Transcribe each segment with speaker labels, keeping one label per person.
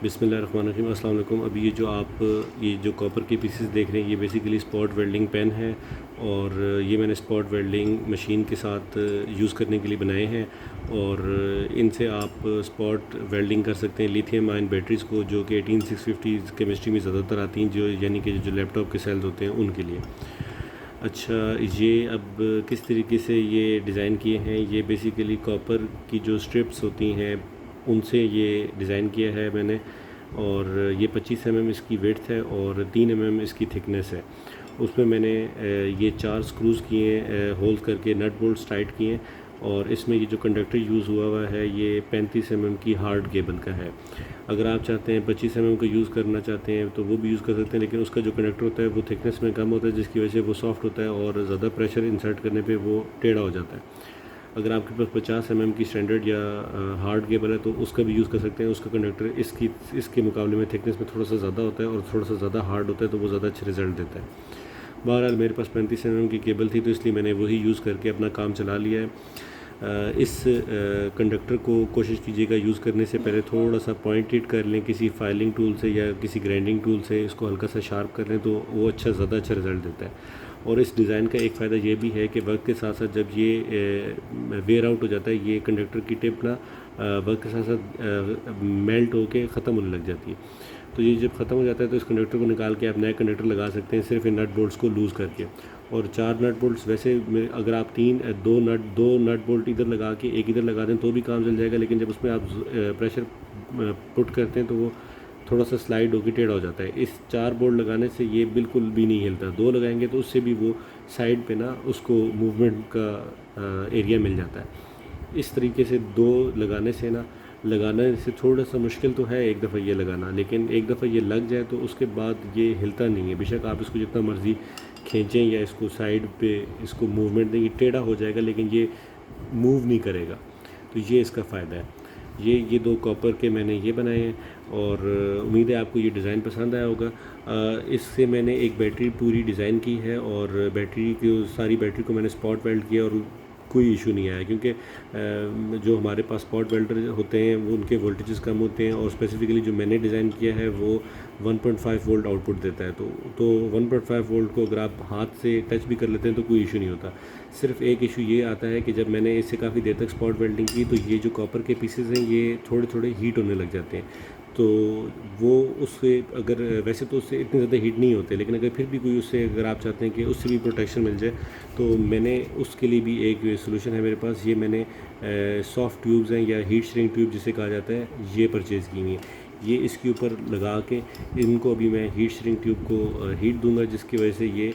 Speaker 1: बिस्मिल्लाहिर्रहमानिर्रहीम। अस्सलाम वालेकुम। अभी ये जो कॉपर के पीसेस देख रहे हैं, ये बेसिकली स्पॉट वेल्डिंग पेन है और ये मैंने स्पॉट वेल्डिंग मशीन के साथ यूज़ करने के लिए बनाए हैं। और इनसे आप स्पॉट वेल्डिंग कर सकते हैं लिथियम आयन बैटरीज़ को, जो कि 18650 केमिस्ट्री में ज़्यादातर आती हैं, जो यानी कि जो लैपटॉप के सेल्स होते हैं उनके लिए। अच्छा, ये अब किस तरीके से ये डिज़ाइन किए हैं, ये बेसिकली कॉपर की जो स्ट्रिप्स होती हैं उनसे ये डिज़ाइन किया है मैंने। और ये 25 इसकी विड्थ है और 3 इसकी थिकनेस है। उसमें मैंने ये 4 स्क्रूज़ किए हैं, होल्स करके नट बोल्ट्स टाइट किए हैं। और इसमें ये जो कंडक्टर यूज़ हुआ है ये 35 की हार्ड केबल का है। अगर आप चाहते हैं 25 का यूज़ करना चाहते हैं तो वो भी यूज़ कर सकते हैं, लेकिन उसका जो कंडक्टर होता है वो थिकनेस में कम होता है, जिसकी वजह से वो सॉफ्ट होता है और ज़्यादा प्रेशर इंसर्ट करने पे वो टेढ़ा हो जाता है। अगर आपके पास 50 की स्टैंडर्ड या हार्ड केबल है तो उसका भी यूज़ कर सकते हैं। उसका कंडक्टर इसके मुकाबले में थिकनेस में थोड़ा सा ज़्यादा होता है और थोड़ा सा ज़्यादा हार्ड होता है, तो वो ज़्यादा अच्छा रिज़ल्ट देता है। बहरहाल मेरे पास 35 की केबल थी, तो इसलिए मैंने वही यूज़ करके अपना काम चला लिया है। इस कंडक्टर को कोशिश कीजिएगा यूज़ करने से पहले थोड़ा सा पॉइंटेड कर लें किसी फाइलिंग टूल से या किसी ग्राइंडिंग टूल से, इसको हल्का सा शार्प कर लें तो वो ज़्यादा अच्छा रिज़ल्ट देता है। और इस डिज़ाइन का एक फ़ायदा ये भी है कि वक्त के साथ साथ जब ये वेयर आउट हो जाता है, ये कंडक्टर की टिप ना वक्त के साथ साथ मेल्ट होके ख़त्म होने लग जाती है। तो ये जब ख़त्म हो जाता है तो इस कंडक्टर को निकाल के आप नया कंडक्टर लगा सकते हैं, सिर्फ इन नट बोल्ट्स को लूज़ करके। और 4 नट बोल्ट्स वैसे अगर आप दो नट बोल्ट इधर लगा के एक इधर लगा दें तो भी काम चल जाएगा, लेकिन जब उसमें आप प्रेशर पुट करते हैं तो वो थोड़ा सा स्लाइड होकर टेढ़ा हो जाता है। इस 4 बोल्ट लगाने से ये बिल्कुल भी नहीं हिलता। 2 लगाएंगे तो उससे भी वो साइड पे ना उसको मूवमेंट का एरिया मिल जाता है। इस तरीके से 2 लगाने से थोड़ा सा मुश्किल तो है एक दफ़ा ये लगाना, लेकिन एक दफ़ा ये लग जाए तो उसके बाद ये हिलता नहीं है। बेशक आप इसको जितना मर्ज़ी खींचें या इसको साइड पे इसको मूवमेंट दें, ये टेढ़ा हो जाएगा लेकिन ये मूव नहीं करेगा। तो ये इसका फ़ायदा है। ये 2 कॉपर के मैंने ये बनाए हैं और उम्मीद है आपको ये डिज़ाइन पसंद आया होगा। इससे मैंने एक बैटरी पूरी डिज़ाइन की है और सारी बैटरी को मैंने स्पॉट वेल्ड किया और कोई इशू नहीं आया, क्योंकि जो हमारे पास स्पॉट वेल्डर होते हैं वो उनके वोल्टेजेस कम होते हैं और स्पेसिफिकली जो मैंने डिज़ाइन किया है वो 1.5 वोल्ट आउटपुट देता है। तो 1.5 वोल्ट को अगर आप हाथ से टच भी कर लेते हैं तो कोई इशू नहीं होता। सिर्फ एक इशू ये आता है कि जब मैंने इससे काफ़ी देर तक स्पॉट वेल्डिंग की तो ये जो कॉपर के पीसेस हैं ये थोड़े थोड़े हीट होने लग जाते हैं। तो वो उससे अगर वैसे तो उससे इतने ज़्यादा हीट नहीं होते, लेकिन अगर फिर भी कोई उससे अगर आप चाहते हैं कि उससे भी प्रोटेक्शन मिल जाए तो मैंने उसके लिए भी एक सोल्यूशन है मेरे पास। ये मैंने सॉफ्ट ट्यूब्स हैं या हीट श्रिंक ट्यूब जिसे कहा जाता है, ये परचेज़ की हुई है। ये इसके ऊपर लगा के इनको अभी मैं हीट श्रिंक ट्यूब को हीट दूंगा, जिसकी वजह से ये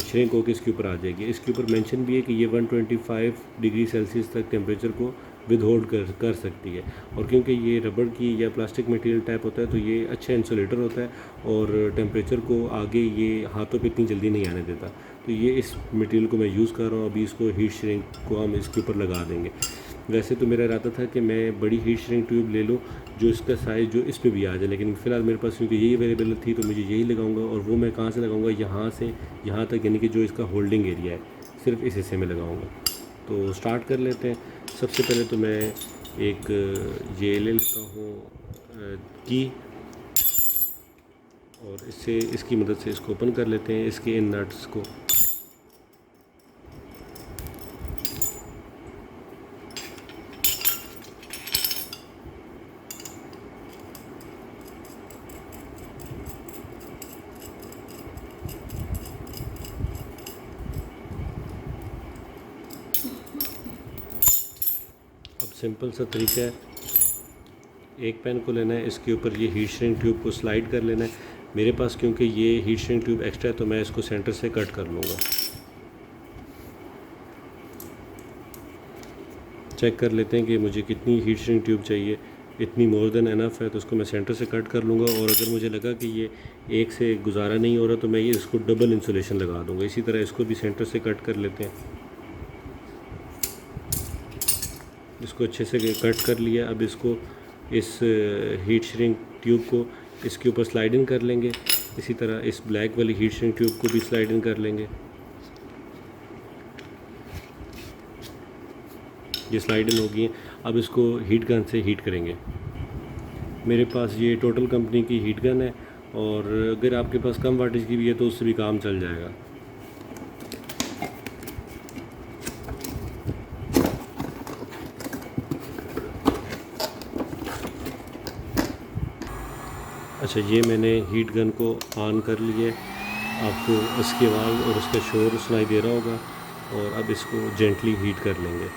Speaker 1: श्रिंक होकर इसके ऊपर आ जाएगी। इसके ऊपर मेंशन भी है कि ये 125 डिग्री सेल्सियस तक टेम्परेचर को विद होल्ड कर सकती है। और क्योंकि ये रबड़ की या प्लास्टिक मटेरियल टाइप होता है तो ये अच्छा इंसुलेटर होता है और टेम्परेचर को आगे ये हाथों पे इतनी जल्दी नहीं आने देता। तो ये इस मटेरियल को मैं यूज़ कर रहा हूँ। अभी इसको हीट श्रिंक को हम इसके ऊपर लगा देंगे। वैसे तो मेरा इरादा था कि मैं बड़ी हीट श्रिंक ट्यूब ले लूँ जो इसका साइज़ जो इस पे भी आ जाए, लेकिन फ़िलहाल मेरे पास क्योंकि यही अवेलेबल थी तो मुझे यही लगाऊंगा। और वो मैं कहाँ से लगाऊंगा, यहाँ से यहाँ तक, यानी कि जो इसका होल्डिंग एरिया है सिर्फ इस हिस्से में लगाऊंगा। तो स्टार्ट कर लेते हैं। सबसे पहले तो मैं एक ये ले लेता हूँ की, और इसकी मदद से इसको ओपन कर लेते हैं, इसके इन नट्स को। अब सिंपल सा तरीका है, एक पेन को लेना है, इसके ऊपर ये हीट श्रिंक ट्यूब को स्लाइड कर लेना है। मेरे पास क्योंकि ये हीट श्रिंक ट्यूब एक्स्ट्रा है तो मैं इसको सेंटर से कट कर लूँगा। चेक कर लेते हैं कि मुझे कितनी हीट श्रिंक ट्यूब चाहिए। इतनी मोर देन एनफ है तो इसको मैं सेंटर से कट कर लूँगा। और अगर मुझे लगा कि ये एक से गुजारा नहीं हो रहा तो मैं ये इसको डबल इंसुलेशन लगा दूँगा। इसी तरह इसको भी सेंटर से कट कर लेते हैं। इसको अच्छे से कट कर लिया। अब इसको इस हीट श्रिंक ट्यूब को इसके ऊपर स्लाइड इन कर लेंगे। इसी तरह इस ब्लैक वाली हीट श्रिंक ट्यूब को भी स्लाइड इन कर लेंगे। ये स्लाइड इन हो गई है। अब इसको हीट गन से हीट करेंगे। मेरे पास ये टोटल कंपनी की हीट गन है, और अगर आपके पास कम वाटेज की भी है तो उससे भी काम चल जाएगा। अच्छा, ये मैंने हीट गन को ऑन कर लिए। आपको इसकी आवाज़ और उसका शोर सुनाई दे रहा होगा, और अब इसको जेंटली हीट कर लेंगे।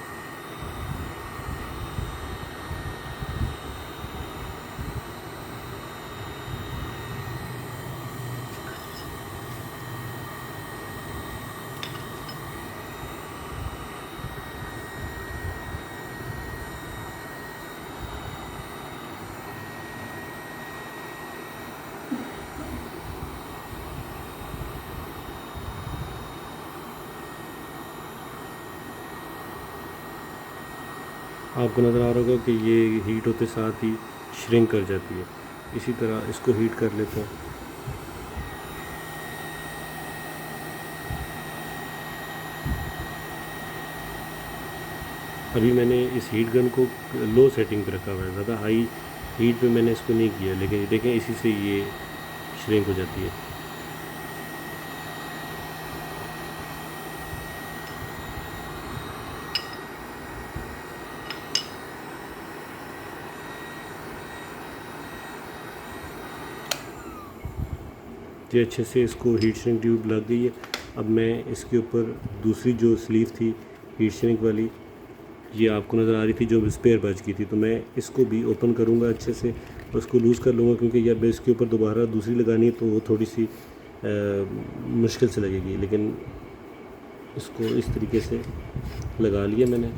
Speaker 1: आपको नज़र आ रहा होगा कि ये हीट होते साथ ही श्रिंक कर जाती है। इसी तरह इसको हीट कर लेते हैं। अभी मैंने इस हीट गन को लो सेटिंग पे रखा हुआ है, ज़्यादा हाई हीट पे मैंने इसको नहीं किया, लेकिन देखें इसी से ये श्रिंक हो जाती है। ये अच्छे से इसको हीट श्रिंक ट्यूब लग गई है। अब मैं इसके ऊपर दूसरी जो स्लीव थी हीट श्रिंक वाली, ये आपको नज़र आ रही थी जो स्पेयर बच गई थी, तो मैं इसको भी ओपन करूँगा अच्छे से, उसको लूज़ कर लूँगा, क्योंकि जब इसके ऊपर दोबारा दूसरी लगानी है तो वो थोड़ी सी मुश्किल से लगेगी। लेकिन इसको इस तरीके से लगा लिया मैंने।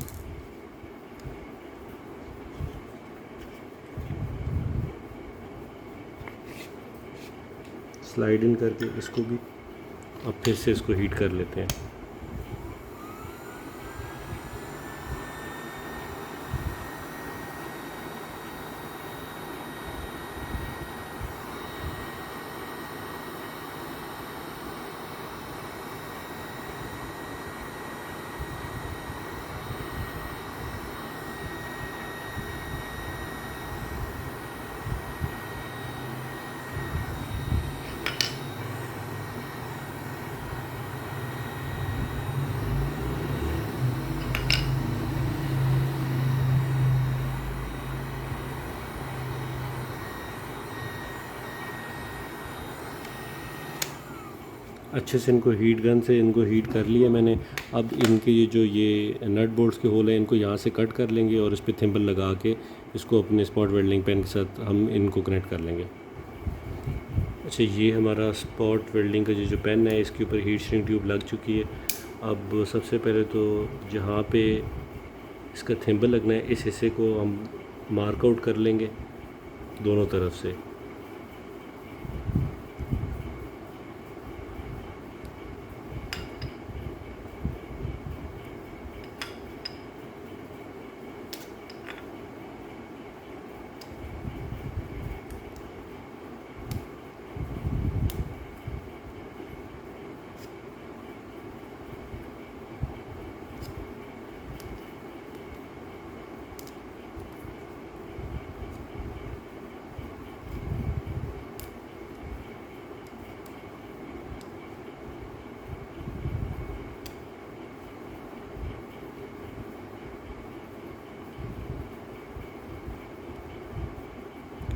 Speaker 1: स्लाइड इन करके इसको भी अब फिर से इसको हीट कर लेते हैं। अच्छे से इनको हीट गन से इनको हीट कर लिया मैंने। अब इनके ये नट बोल्ट्स के होल हैं, इनको यहाँ से कट कर लेंगे और इस पर थिम्बल लगा के इसको अपने स्पॉट वेल्डिंग पेन के साथ हम इनको कनेक्ट कर लेंगे। अच्छा, ये हमारा स्पॉट वेल्डिंग का जो पेन है, इसके ऊपर हीट श्रिंक ट्यूब लग चुकी है। अब सबसे पहले तो जहाँ पे इसका थिम्बल लगना है, इस हिस्से को हम मार्क आउट कर लेंगे दोनों तरफ से।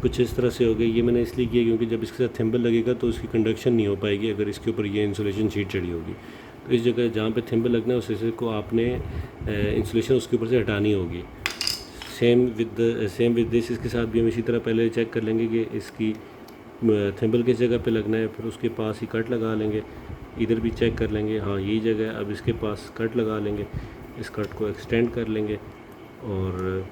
Speaker 1: कुछ इस तरह से हो गई। ये मैंने इसलिए किया क्योंकि जब इसके साथ थिम्बल लगेगा तो उसकी कंडक्शन नहीं हो पाएगी अगर इसके ऊपर ये इंसुलेशन शीट चढ़ी होगी। तो इस जगह जहाँ पे थिम्बल लगना है उस हिस्से को आपने इंसुलेशन उसके ऊपर से हटानी होगी। सेम विद दिस, इसके साथ भी हम इसी तरह पहले चेक कर लेंगे कि इसकी थिम्बल किस जगह पे लगना है, फिर उसके पास ही कट लगा लेंगे। इधर भी चेक कर लेंगे, हाँ यही जगह है। अब इसके पास कट लगा लेंगे, इस कट को एक्सटेंड कर लेंगे और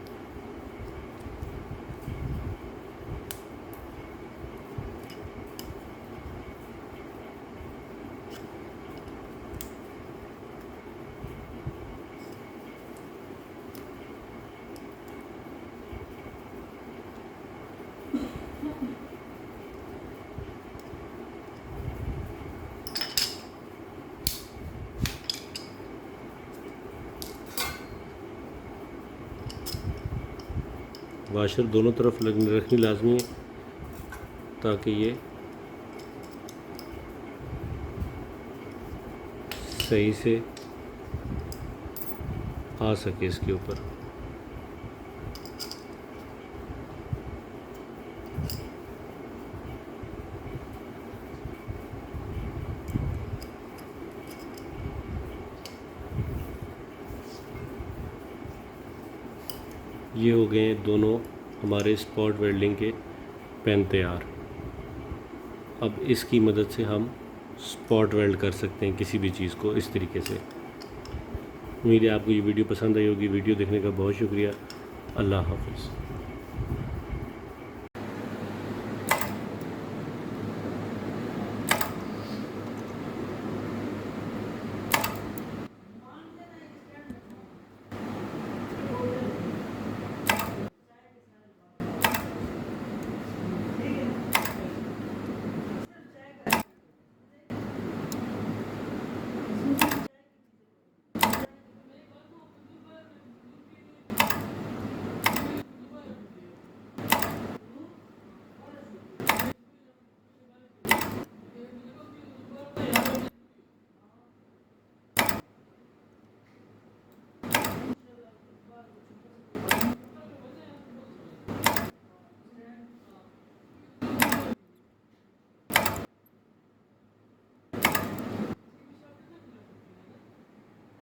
Speaker 1: वाशर दोनों तरफ रखनी लाजमी है ताकि ये सही से आ सके इसके ऊपर। ये हो गए दोनों हमारे स्पॉट वेल्डिंग के पेन तैयार। अब इसकी मदद से हम स्पॉट वेल्ड कर सकते हैं किसी भी चीज़ को इस तरीके से। उम्मीद है आपको ये वीडियो पसंद आई होगी। वीडियो देखने का बहुत शुक्रिया। अल्लाह हाफ़िज़।